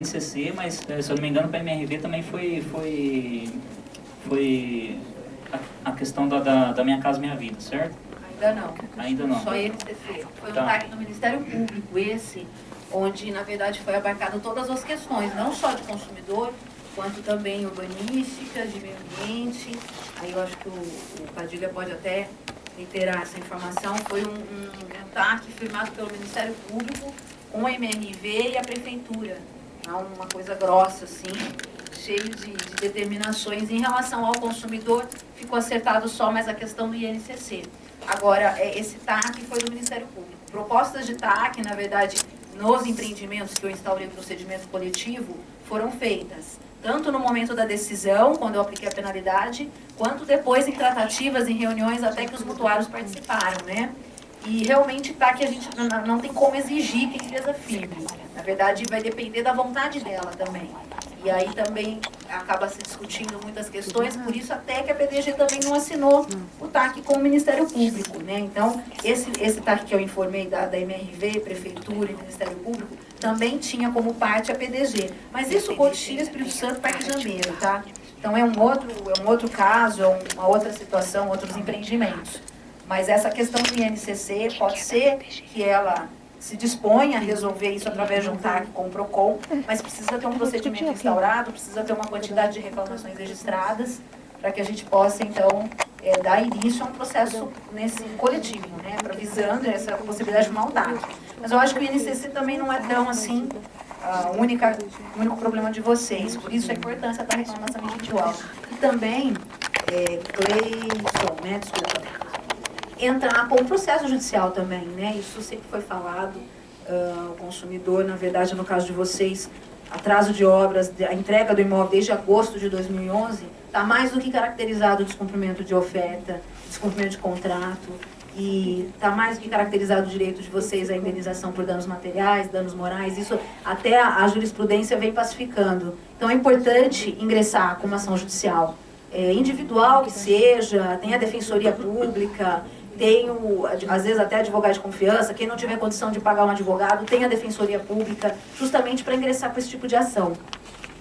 INCC, mas se eu não me engano para a MRV também foi a questão da Minha Casa Minha Vida, certo? Ainda não. Ainda não. Só INCC. Foi um Tá. TAC no Ministério Público, esse, onde na verdade foi abarcado todas as questões, não só de consumidor, quanto também urbanística, de meio ambiente. Aí eu acho que o Padilha pode até reiterar essa informação. Foi um TAC firmado pelo Ministério Público com a MRV e a Prefeitura. Não uma coisa grossa, assim, cheio de determinações. Em relação ao consumidor, ficou acertado só mais a questão do INCC. Agora, esse TAC foi do Ministério Público. Propostas de TAC, na verdade, nos empreendimentos que eu instaurei o procedimento coletivo, foram feitas tanto no momento da decisão, quando eu apliquei a penalidade, quanto depois em tratativas, em reuniões, até que os mutuários participaram, né? E realmente TAC a gente não tem como exigir que a empresa firme. Na verdade, vai depender da vontade dela também. E aí também acaba se discutindo muitas questões, por isso até que a PDG também não assinou o TAC com o Ministério Público, né? Então, esse TAC que eu informei da MRV, Prefeitura e Ministério Público, também tinha como parte a PDG. Mas isso Cotia, Espírito Santo, Parque Jambeiro, tá? Então é um outro caso, é uma outra situação, outros empreendimentos. Mas essa questão do INCC pode ser que ela se disponha a resolver isso através de um TAC com o PROCON, mas precisa ter um procedimento instaurado, precisa ter uma quantidade de reclamações registradas, para que a gente possa, então, dar início a um processo nesse coletivo, né, visando essa possibilidade de um TAC. Mas eu acho que o INCC também não é tão, assim, o único problema de vocês, por isso a importância da reclamação individual. E também, Cleison, né, desculpa, entrar com o processo judicial também, né? Isso sempre foi falado. O consumidor, na verdade, no caso de vocês, atraso de obras, a entrega do imóvel desde agosto de 2011, está mais do que caracterizado o descumprimento de oferta, descumprimento de contrato, e está mais do que caracterizado o direito de vocês à indenização por danos materiais, danos morais. Isso até a jurisprudência vem pacificando. Então é importante ingressar com uma ação judicial individual que seja, tem a defensoria pública, tenho, às vezes, até advogado de confiança. Quem não tiver condição de pagar um advogado, tem a defensoria pública, justamente para ingressar com esse tipo de ação.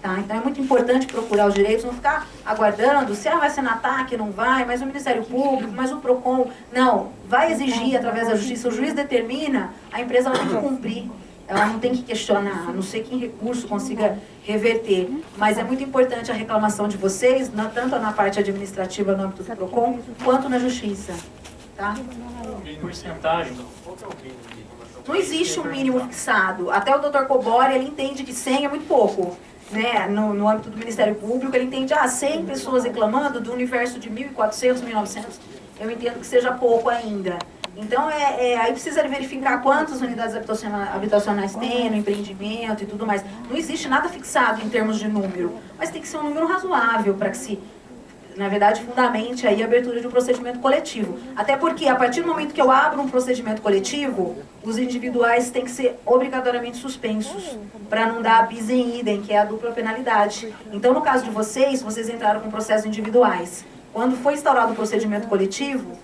Tá? Então, é muito importante procurar os direitos, não ficar aguardando se ela vai ser na TAC, não vai, mas o Ministério Público, mas o PROCON. Não, vai exigir através da Justiça, o juiz determina, a empresa ela tem que cumprir. Ela não tem que questionar, a não ser que em recurso consiga reverter. Mas é muito importante a reclamação de vocês, tanto na parte administrativa no âmbito do PROCON, quanto na Justiça. Tá? Porcentagem. Não existe um mínimo fixado. Até o Dr. Cobori, ele entende que 100 é muito pouco. Né? No âmbito do Ministério Público, ele entende 100 pessoas reclamando do universo de 1.400, 1.900. Eu entendo que seja pouco ainda. Então, aí precisa verificar quantas unidades habitacionais tem no empreendimento e tudo mais. Não existe nada fixado em termos de número, mas tem que ser um número razoável para que se, na verdade, fundamente aí a abertura de um procedimento coletivo. Até porque, a partir do momento que eu abro um procedimento coletivo, os individuais têm que ser obrigatoriamente suspensos, para não dar bis em idem, que é a dupla penalidade. Então, no caso de vocês entraram com processos individuais. Quando foi instaurado o procedimento coletivo,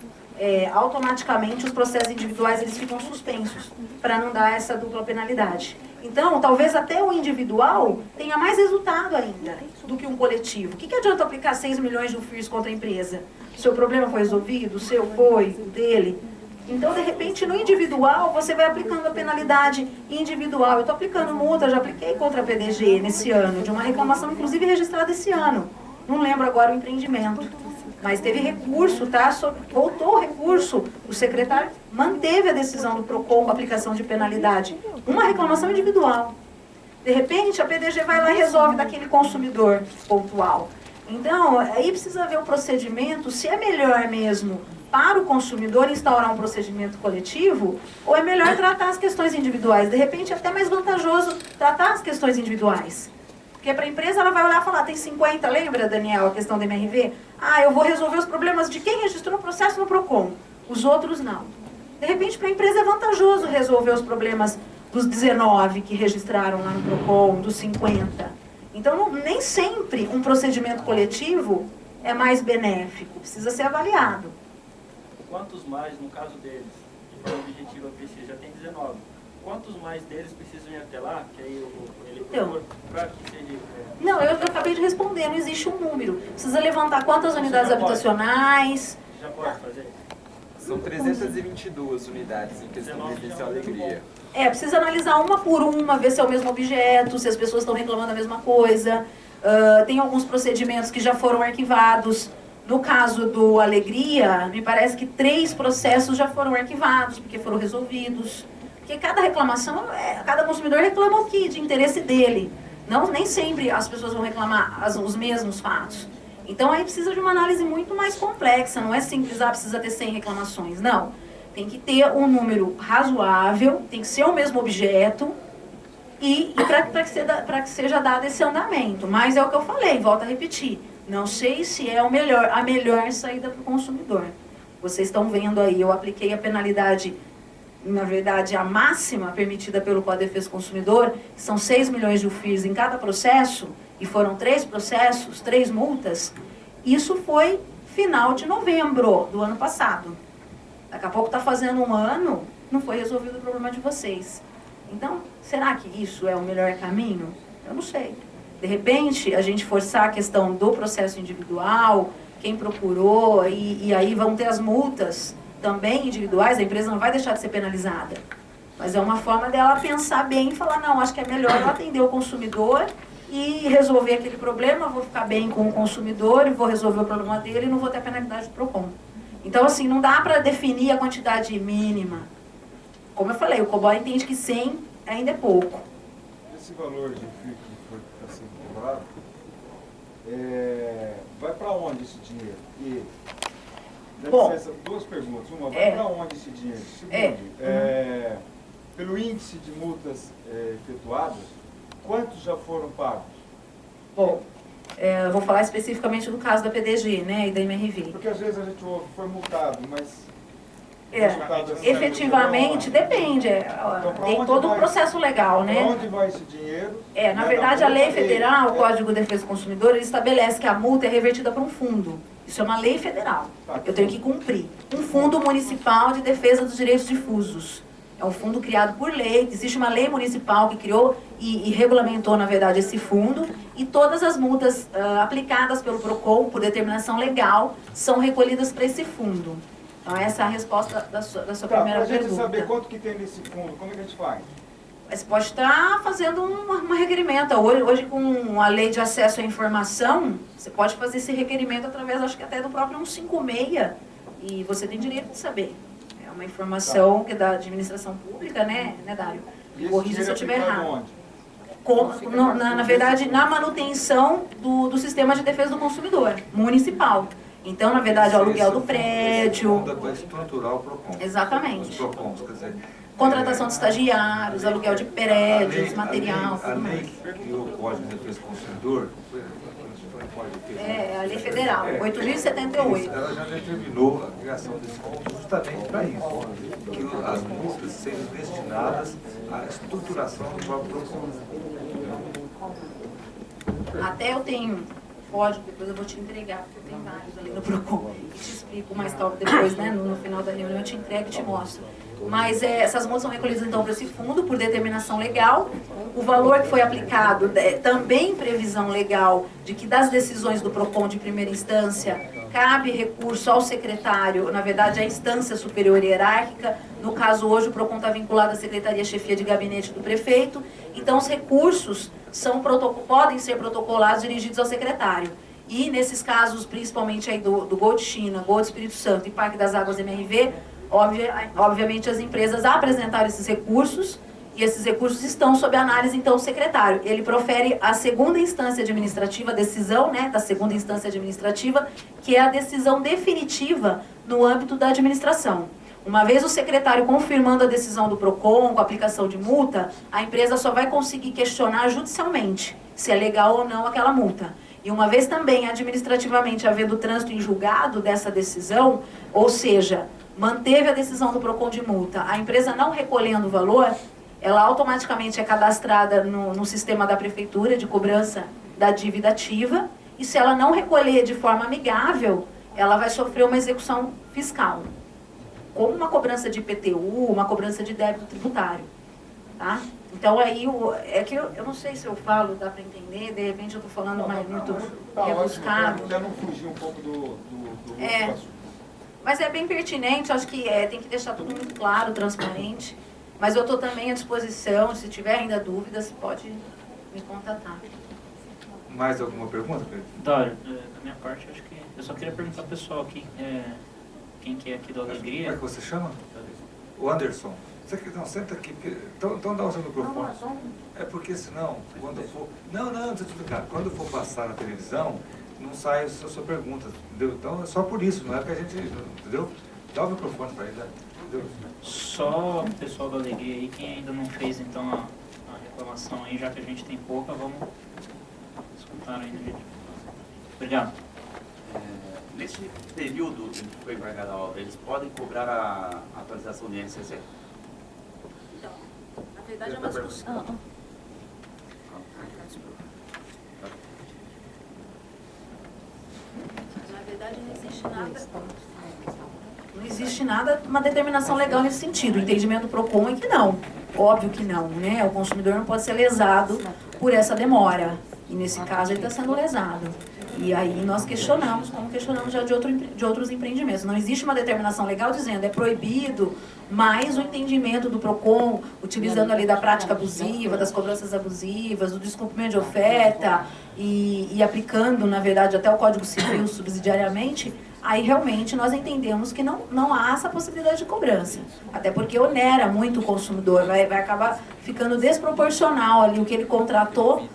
automaticamente os processos individuais eles ficam suspensos, para não dar essa dupla penalidade. Então, talvez até o individual tenha mais resultado ainda do que um coletivo. O que adianta aplicar 6 milhões de FIRS contra a empresa? O seu problema foi resolvido? O seu foi? O dele? Então, de repente, no individual, você vai aplicando a penalidade individual. Eu estou aplicando multa, já apliquei contra a PDG nesse ano, de uma reclamação, inclusive, registrada esse ano. Não lembro agora o empreendimento. Mas teve recurso, tá? Voltou o recurso, o secretário manteve a decisão do PROCON com aplicação de penalidade. Uma reclamação individual. De repente, a PDG vai lá e resolve daquele consumidor pontual. Então, aí precisa ver o procedimento, se é melhor mesmo para o consumidor instaurar um procedimento coletivo, ou é melhor tratar as questões individuais. De repente, é até mais vantajoso tratar as questões individuais. Porque para a empresa ela vai olhar e falar, tem 50, lembra, Daniel, a questão da MRV? Eu vou resolver os problemas de quem registrou o processo no PROCON, os outros não. De repente, para a empresa é vantajoso resolver os problemas dos 19 que registraram lá no PROCON, dos 50. Então, nem sempre um procedimento coletivo é mais benéfico, precisa ser avaliado. Quantos mais, no caso deles, de forma objetiva, precisa? Já tem 19. quantos mais deles precisam ir até lá? Que aí ele Então, procura para que seja... Não, eu acabei de responder, não existe um número. Precisa levantar quantas unidades habitacionais. Já pode fazer? São 322 unidades em questão de residencial Alegria. Precisa analisar uma por uma, ver se é o mesmo objeto, se as pessoas estão reclamando a mesma coisa. Tem alguns procedimentos que já foram arquivados. No caso do Alegria, me parece que 3 processos já foram arquivados, porque foram resolvidos. Porque cada reclamação, cada consumidor reclama o que de interesse dele. Não, nem sempre as pessoas vão reclamar os mesmos fatos. Então aí precisa de uma análise muito mais complexa, não é simples, precisa ter 100 reclamações. Não, tem que ter um número razoável, tem que ser o mesmo objeto e para que seja dado esse andamento. Mas é o que eu falei, volto a repetir, não sei se é a melhor saída para o consumidor. Vocês estão vendo aí, eu apliquei a penalidade, na verdade, a máxima permitida pelo Código de Defesa do Consumidor, que são 6 milhões de UFIRs em cada processo, e foram 3 processos, 3 multas. Isso foi final de novembro do ano passado. Daqui a pouco está fazendo um ano, não foi resolvido o problema de vocês. Então, será que isso é o melhor caminho? Eu não sei. De repente, a gente forçar a questão do processo individual, quem procurou, e aí vão ter as multas também individuais, a empresa não vai deixar de ser penalizada. Mas é uma forma dela pensar bem e falar, não, acho que é melhor eu atender o consumidor e resolver aquele problema, vou ficar bem com o consumidor e vou resolver o problema dele e não vou ter a penalidade do PROCON. Então, assim, não dá para definir a quantidade mínima. Como eu falei, o COBOI entende que 100 ainda é pouco. Esse valor de FII que está sendo cobrado, vai para onde esse dinheiro? E, Bom, duas perguntas. Uma, vai para onde esse dinheiro? Segundo, pelo índice de multas efetuadas, quantos já foram pagos? Bom, eu vou falar especificamente do caso da PDG, né, e da MRV. Porque às vezes a gente ouve, foi multado, mas... efetivamente, depende. Tem todo um processo legal, né? Para onde vai esse dinheiro? Na verdade, a lei federal, o Código de Defesa do Consumidor, ele estabelece que a multa é revertida para um fundo. Isso é uma lei federal. Eu tenho que cumprir. Um fundo municipal de defesa dos direitos difusos. É um fundo criado por lei. Existe uma lei municipal que criou e regulamentou, na verdade, esse fundo. E todas as multas aplicadas pelo PROCON, por determinação legal, são recolhidas para esse fundo. Então, essa é a resposta da sua primeira pergunta. Para a gente saber quanto que tem nesse fundo, como é que a gente faz? Você pode estar fazendo um requerimento. Hoje, com a lei de acesso à informação, você pode fazer esse requerimento através, acho que até do próprio 156, e você tem direito de saber. É uma informação que é da administração pública, né Dário? Corrija se eu estiver errado. Na verdade, na manutenção do sistema de defesa do consumidor, municipal. Então, na verdade, o aluguel do prédio. Vai estruturar o PROCON. Exatamente. Os PROCONs, quer dizer, contratação de estagiários, aluguel de prédios, material, a tudo lei mais. que criou o Código de Defesa do Consumidor, A lei federal, 8.078. ela já determinou a criação desse fundo justamente para isso, que as multas sejam destinadas à estruturação do próprio PROCON. Até eu tenho código, depois eu vou te entregar, porque eu tenho vários ali no PROCON. E te explico mais calma depois, né? No final da reunião eu te entrego e te mostro. Mas essas multas são recolhidas então para esse fundo por determinação legal. O valor que foi aplicado também previsão legal de que das decisões do PROCON de primeira instância cabe recurso ao secretário, na verdade à instância superior hierárquica. No caso hoje o PROCON está vinculado à Secretaria-Chefia de Gabinete do Prefeito. Então os recursos podem ser protocolados dirigidos ao secretário. E nesses casos, principalmente aí do Gol de China, Gol do Espírito Santo e Parque das Águas MRV, obviamente as empresas apresentaram esses recursos e esses recursos estão sob análise então do secretário. Ele profere a segunda instância administrativa, a decisão, né, da segunda instância administrativa, que é a decisão definitiva no âmbito da administração. Uma vez o secretário confirmando a decisão do PROCON com aplicação de multa, a empresa só vai conseguir questionar judicialmente se é legal ou não aquela multa. E uma vez também administrativamente havendo trânsito em julgado dessa decisão, ou seja, manteve a decisão do PROCON de multa, a empresa não recolhendo o valor, ela automaticamente é cadastrada no sistema da prefeitura de cobrança da dívida ativa, e se ela não recolher de forma amigável, ela vai sofrer uma execução fiscal, como uma cobrança de IPTU, uma cobrança de débito tributário. tá? Então aí, é que eu não sei se eu falo, dá para entender, de repente eu estou falando mais muito rebuscado. Até não fugir um pouco do assunto. Mas é bem pertinente, acho que tem que deixar tudo muito claro, transparente. Mas eu estou também à disposição, se tiver ainda dúvidas, pode me contatar. Mais alguma pergunta, Pedro? Dório, da minha parte, acho que eu só queria perguntar ao pessoal aqui, quem que é aqui do Como é Alegria. que você chama? O Anderson. Você que não senta aqui, então dá o seu microfone. É porque senão, quando for... Não, deixa eu explicar. Quando for passar na televisão, não sai a sua pergunta, entendeu? Então é só por isso, não é que a gente, entendeu? Dá o microfone para ele, entendeu? Só o pessoal da Alegria aí, quem ainda não fez então a reclamação aí, já que a gente tem pouca, vamos escutar ainda, gente. Obrigado. Nesse período em que foi embargada a obra, eles podem cobrar a atualização do INCC? Então, na verdade é uma discussão. Na verdade não existe nada. Não existe nada, uma determinação legal nesse sentido. O entendimento do PROCON é que não. Óbvio que não, né? O consumidor não pode ser lesado por essa demora. E nesse caso ele está sendo lesado. E aí nós questionamos, como questionamos já de outros empreendimentos. Não existe uma determinação legal dizendo é proibido, mas o entendimento do PROCON, utilizando ali da prática abusiva, das cobranças abusivas, do descumprimento de oferta e aplicando, na verdade, até o Código Civil subsidiariamente, aí realmente nós entendemos que não há essa possibilidade de cobrança. Até porque onera muito o consumidor, vai acabar ficando desproporcional ali o que ele contratou.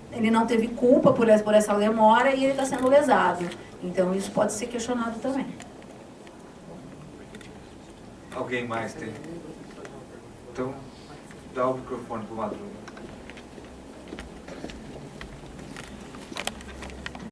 Ele não teve culpa por essa demora e ele está sendo lesado. Então, isso pode ser questionado também. Alguém mais tem? Então, dá o microfone para o Madruga.